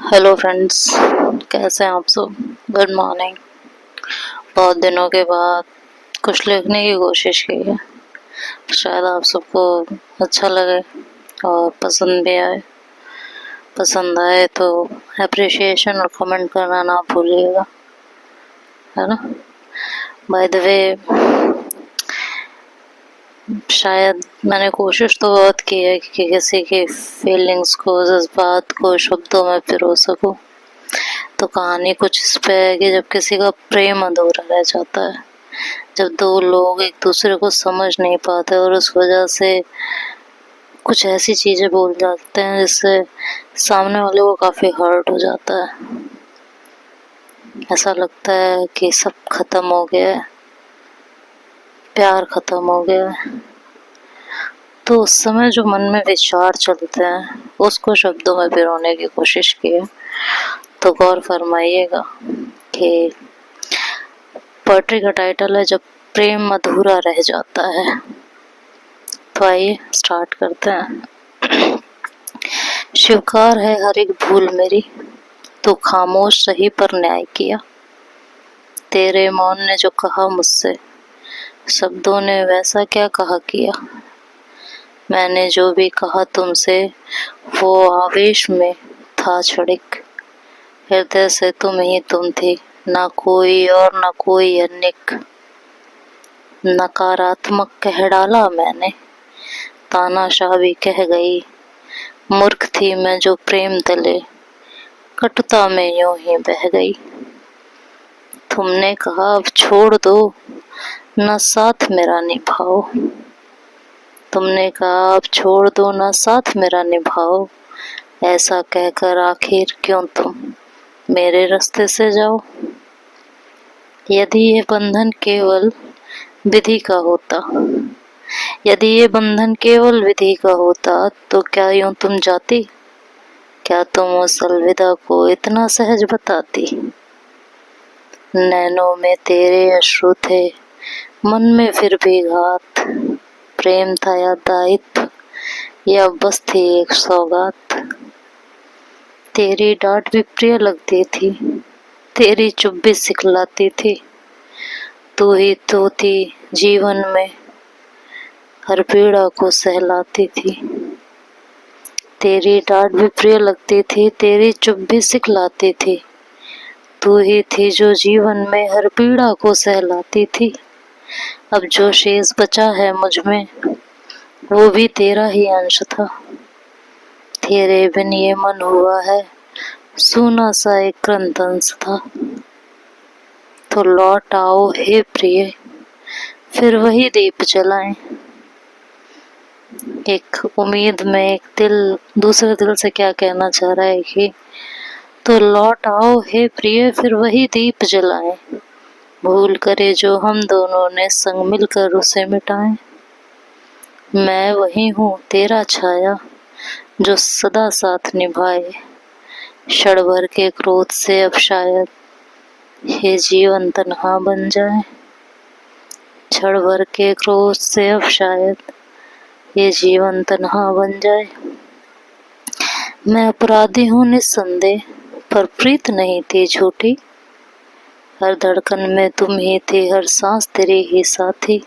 Hello friends, कैसे हैं आप सब। Good morning. बहुत दिनों के बाद कुछ लिखने की कोशिश की है, शायद आप सबको अच्छा लगे और पसंद भी आए। पसंद आए तो अप्रिशिएशन और कमेंट करना ना भूलिएगा, है ना। बाय द वे, शायद मैंने कोशिश तो बहुत की है कि किसी की फीलिंग्स को, जज्बात को शब्दों में पिरो सकूं। तो कहानी कुछ इस पे है कि जब किसी का प्रेम अधूरा रह जाता है, जब दो लोग एक दूसरे को समझ नहीं पाते और उस वजह से कुछ ऐसी चीजें बोल जाते हैं जिससे सामने वाले को काफी हर्ट हो जाता है। ऐसा लगता है कि सब खत्म हो गया है, प्यार खत्म हो गया है। तो उस समय जो मन में विचार चलते हैं उसको शब्दों में पिरोने की कोशिश की है। तो गौर फरमाइएगा कि पोएट्री का टाइटल है जब प्रेम अधूरा रह जाता है। तो आइए स्टार्ट करते हैं। स्वीकार है हर एक भूल मेरी, तो खामोश सही पर न्याय किया। तेरे मौन ने जो कहा मुझसे, शब्दों ने वैसा क्या कहा किया। मैंने जो भी कहा तुमसे वो आवेश में था क्षणिक। हृदय से तुम ही तुम थी, ना कोई और ना कोई अनिक। नकारात्मक कह डाला मैंने, तानाशाह भी कह गई। मूर्ख थी मैं जो प्रेम तले कटुता में यूं ही बह गई। तुमने कहा अब छोड़ दो, न साथ मेरा निभाओ। तुमने कहा अब छोड़ दो, न साथ मेरा निभाओ। ऐसा कहकर आखिर क्यों तुम मेरे रास्ते से जाओ। यदि ये बंधन केवल विधि का होता, यदि ये बंधन केवल विधि का होता तो क्या यूं तुम जाती। क्या तुम उस अलविदा को इतना सहज बताती। नैनों में तेरे अश्रु थे, मन में फिर भी घात। प्रेम था या दायित्व, या बस थी एक सौगात। तेरी डांट भी प्रिय लगती थी, तेरी चुप भी सिखलाती थी। तू ही तो थी जीवन में, हर पीड़ा को सहलाती थी। तेरी डांट भी प्रिय लगती थी, तेरी चुप भी सिखलाती थी। तू ही थी जो जीवन में हर पीड़ा को सहलाती थी। अब जो शेष बचा है मुझ में वो भी तेरा ही अंश था। तेरे बिन ये मन हुआ है सूना सा एक क्रंदंश था। तो लौट आओ हे प्रिय, फिर वही दीप जलाएं। एक उम्मीद में एक दिल दूसरे दिल से क्या कहना चाह रहा है कि तो लौट आओ हे प्रिय, फिर वही दीप जलाएं। भूल करे जो हम दोनों ने संग मिलकर उसे मिटाएं। मैं वही हूँ तेरा छाया, जो सदा साथ निभाए। क्षण भर के क्रोध से अब शायद ये जीवन तन्हा बन जाए। क्षण भर के क्रोध से अब शायद ये जीवन तन्हा बन जाए। मैं अपराधी हूँ निस्संदेह, पर प्रीत नहीं थी झूठी। हर धड़कन में तुम ही थी, हर सांस तेरी ही साथी।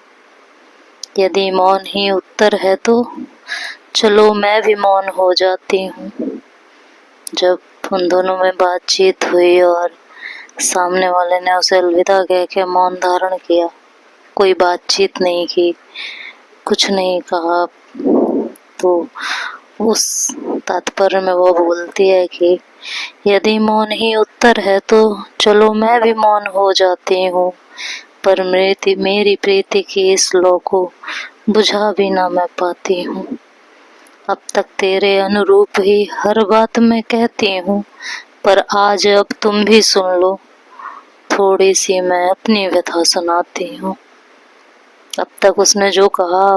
यदि मौन ही उत्तर है तो चलो मैं भी मौन हो जाती हूँ। जब उन दोनों में बातचीत हुई और सामने वाले ने उसे अलविदा कह के मौन धारण किया, कोई बातचीत नहीं की, कुछ नहीं कहा, तो उस तात्पर्य में वो बोलती है कि यदि मौन ही उत्तर है तो चलो मैं भी मौन हो जाती हूँ। पर मेरी प्रीति की इस लौ को बुझा भी ना मैं पाती हूँ। अब तक तेरे अनुरूप ही हर बात मैं कहती हूँ, पर आज अब तुम भी सुन लो, थोड़ी सी मैं अपनी व्यथा सुनाती हूँ। अब तक उसने जो कहा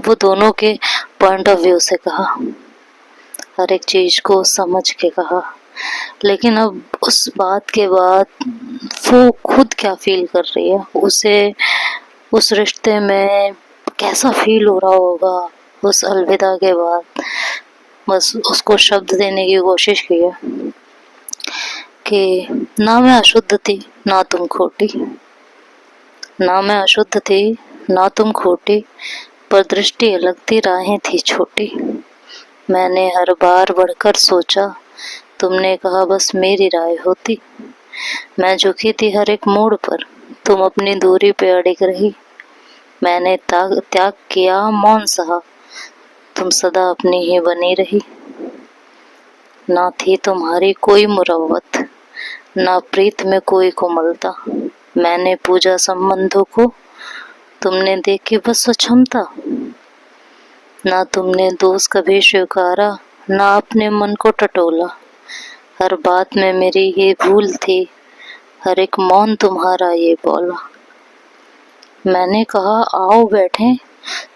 वो दोनों के पॉइंट ऑफ व्यू से कहा, हर एक चीज को समझ के कहा। लेकिन अब उस बात के बाद वो खुद क्या फील कर रही है, उसे उस रिश्ते में कैसा फील हो रहा होगा उस अलविदा के बाद, बस उसको शब्द देने की कोशिश की है। कि ना मैं अशुद्ध थी ना तुम खोटी, ना मैं अशुद्ध थी ना तुम खोटी, पर दृष्टि अलग थी राहें थी छोटी। मैंने हर बार बढ़कर सोचा, तुमने कहा बस मेरी राय होती। मैं झुकी थी हर एक मोड़ पर, तुम अपनी दूरी पे अड़िग रही। मैंने त्याग किया, मौन सहा, तुम सदा अपनी ही बनी रही। ना थी तुम्हारी कोई मुरव्वत, ना प्रीत में कोई कोमलता। मैंने पूजा संबंधों को, तुमने देखी बस अक्षमता। ना तुमने दोष कभी स्वीकारा, ना अपने मन को टटोला। हर बात में मेरी ये भूल थी, हर एक मौन तुम्हारा ये बोला। मैंने कहा आओ बैठें,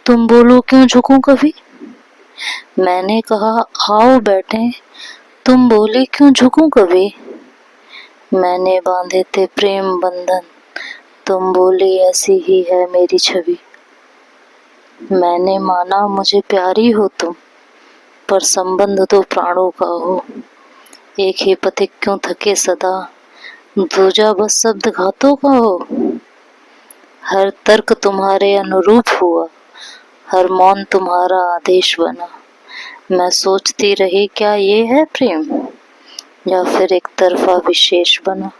तुम बोलो क्यों झुकूं कभी। मैंने कहा आओ बैठें, तुम बोली क्यों झुकूं कभी। मैंने बांधे थे प्रेम बंधन, तुम बोली ऐसी ही है मेरी छवि। मैंने माना मुझे प्यारी हो तुम, पर संबंध तो प्राणों का हो। एक ही पथिक क्यों थके सदा, दूजा बस शब्द घातों का हो। हर तर्क तुम्हारे अनुरूप हुआ, हर मौन तुम्हारा आदेश बना। मैं सोचती रही क्या ये है प्रेम, या फिर एक तरफा विशेष बना।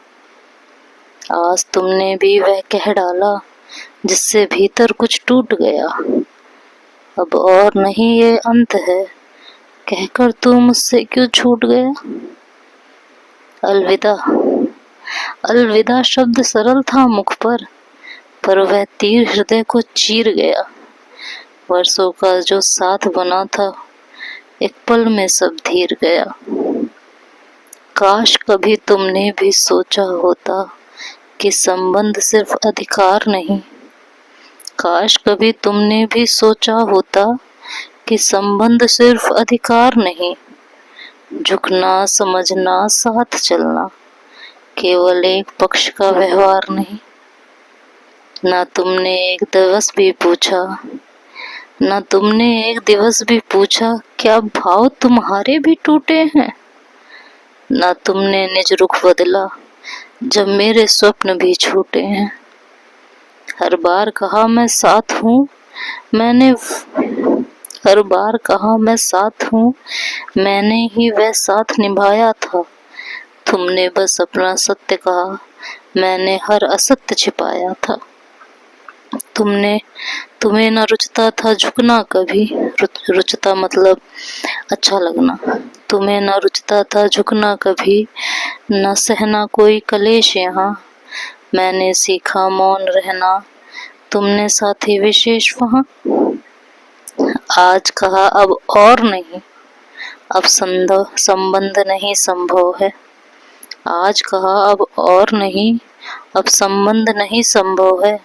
आज तुमने भी वह कह डाला, जिससे भीतर कुछ टूट गया। अब और नहीं ये अंत है, कहकर तू मुझसे क्यों छूट गया। अलविदा। अलविदा शब्द सरल था मुख पर वह तीर हृदय को चीर गया। वर्षों का जो साथ बना था, एक पल में सब धीर गया। काश कभी तुमने भी सोचा होता कि संबंध सिर्फ अधिकार नहीं। काश कभी तुमने भी सोचा होता कि संबंध सिर्फ अधिकार नहीं। झुकना, समझना, साथ चलना केवल एक पक्ष का व्यवहार नहीं। ना तुमने एक दिवस भी पूछा, ना तुमने एक दिवस भी पूछा क्या भाव तुम्हारे भी टूटे हैं। ना तुमने निज रुख बदला, जब मेरे स्वप्न भी छूटे हैं। हर बार कहा मैं साथ हूँ, मैंने हर बार कहा मैं साथ हूँ, मैंने ही वह साथ निभाया था। तुमने बस अपना सत्य कहा, मैंने हर असत्य छिपाया था। तुम्हें न रुचता था झुकना कभी, रुचता मतलब अच्छा लगना। तुम्हें न रुचता था झुकना कभी, न सहना कोई कलेश यहाँ। मैंने सीखा मौन रहना, तुमने साथी विशेष वहाँ। आज कहा अब और नहीं, अब संबंध नहीं संभव है। आज कहा अब और नहीं, अब संबंध नहीं संभव है।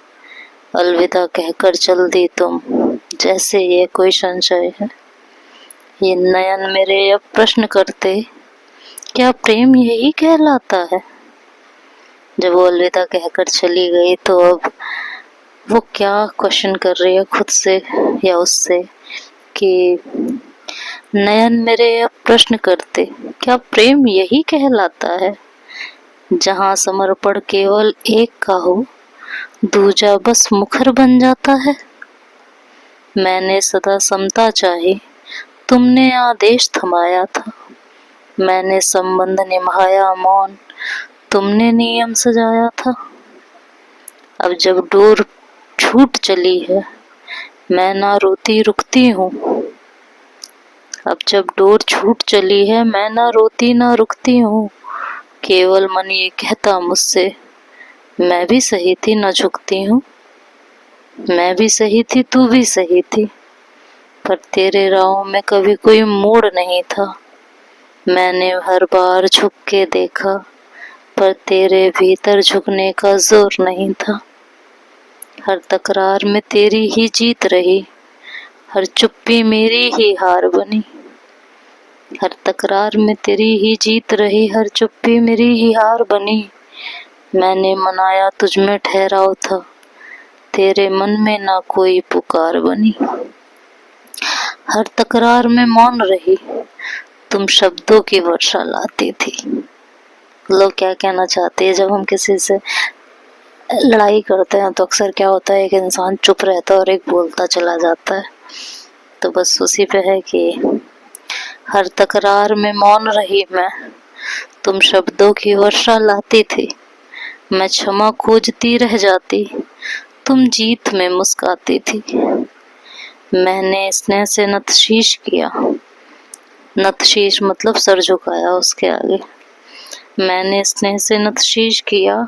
अलविदा कहकर चल दी तुम, जैसे ये कोई संशय है। ये नयन मेरे अब प्रश्न करते, क्या प्रेम यही कहलाता है। जब वो अलविदा कहकर चली गई तो अब वो क्या क्वेश्चन कर रही है खुद से या उससे कि नयन मेरे अब प्रश्न करते, क्या प्रेम यही कहलाता है। जहाँ समर्पण केवल एक का हो, दूजा बस मुखर बन जाता है। मैंने सदा समता चाही, तुमने आदेश थमाया था। मैंने संबंध निभाया मौन, तुमने नियम सजाया था। अब जब डोर छूट चली है, मैं ना रोती रुकती हूँ। अब जब डोर छूट चली है, मैं ना रोती ना रुकती हूँ। केवल मन ये कहता मुझसे, मैं भी सही थी न झुकती हूँ। मैं भी सही थी, तू भी सही थी, पर तेरे राहों में कभी कोई मोड़ नहीं था। मैंने हर बार झुक के देखा, पर तेरे भीतर झुकने का जोर नहीं था। हर तकरार में तेरी ही जीत रही, हर चुप्पी मेरी ही हार बनी। हर तकरार में तेरी ही जीत रही, हर चुप्पी मेरी ही हार बनी। मैंने मनाया तुझ में ठहराव था, तेरे मन में ना कोई पुकार बनी। हर तकरार में मौन रही, तुम शब्दों की वर्षा लाती थी। लोग क्या कहना चाहते हैं, जब हम किसी से लड़ाई करते हैं तो अक्सर क्या होता है, एक इंसान चुप रहता है और एक बोलता चला जाता है। तो बस उसी पे है कि हर तकरार में मौन रही मैं, तुम शब्दों की वर्षा लाती थी, मैं क्षमा खोजती रह जाती, तुम जीत में मुस्काती थी। मैंने स्नेह से नतशीश किया, नतशीश मतलब सर झुकाया उसके आगे। मैंने स्नेह से नतशीश किया,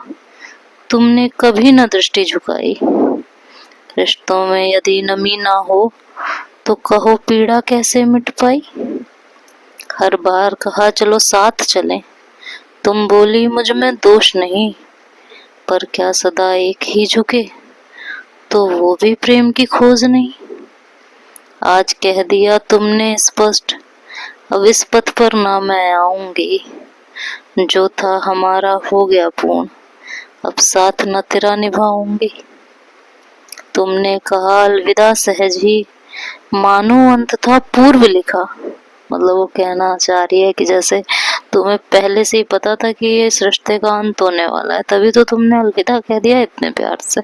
तुमने कभी न दृष्टि झुकाई। रिश्तों में यदि नमी ना हो तो कहो पीड़ा कैसे मिट पाई। हर बार कहा चलो साथ चलें, तुम बोली मुझ में दोष नहीं, पर क्या सदा एक ही झुके तो वो भी प्रेम की खोज नहीं। आज कह दिया तुमने स्पष्ट, अब इस पथ पर ना मैं आऊंगी, जो था हमारा हो गया पूर्ण, अब साथ न तेरा निभाऊंगी। तुमने कहा अलविदा सहज ही, मानो अंत था पूर्व लिखा। मतलब वो कहना चाह रही है कि जैसे तुम्हें पहले से ही पता था कि ये इस रिश्ते का अंत होने वाला है, तभी तो तुमने अलविदा कह दिया इतने प्यार से।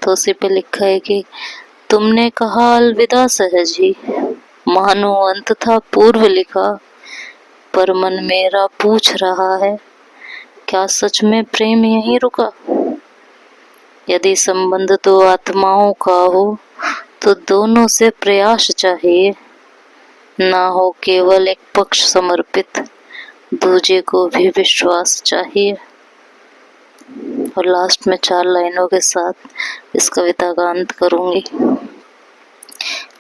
तो उसी पे लिखा है कि तुमने कहा अलविदा सहज ही, मानो अंत था पूर्व लिखा, पर मन मेरा पूछ रहा है, क्या सच में प्रेम यहीं रुका। यदि संबंध दो आत्माओं का हो तो दोनों से प्रयास चाहिए, ना हो केवल एक पक्ष समर्पित, दूजे को भी विश्वास चाहिए। और लास्ट में 4 लाइनों के साथ इस कविता का अंत करूंगी।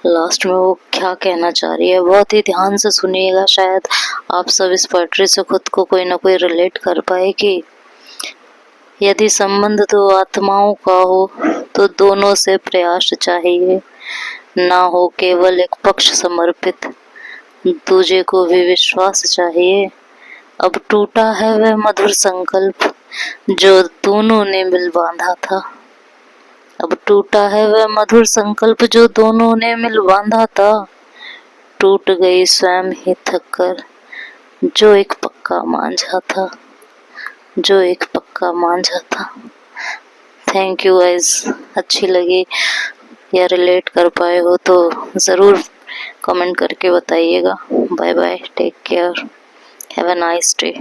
लास्ट में वो क्या कहना चाह रही है, बहुत ही ध्यान से सुनिएगा, शायद आप सब इस पोएट्री से खुद को कोई ना कोई रिलेट कर पाए कि यदि संबंध दो आत्माओं का हो तो दोनों से प्रयास चाहिए, ना हो केवल एक पक्ष समर्पित, दूजे को भी विश्वास चाहिए। अब टूटा है वह मधुर संकल्प जो दोनों ने मिल बांधा था। अब टूटा है वह मधुर संकल्प जो दोनों ने मिल बांधा था। टूट गई स्वयं ही थक कर, जो एक पक्का मांझा था, जो एक पक्का मांझा था। थैंक यू गाइस, अच्छी लगी या रिलेट कर पाए हो तो ज़रूर कमेंट करके बताइएगा। Bye bye, take care, have a nice day.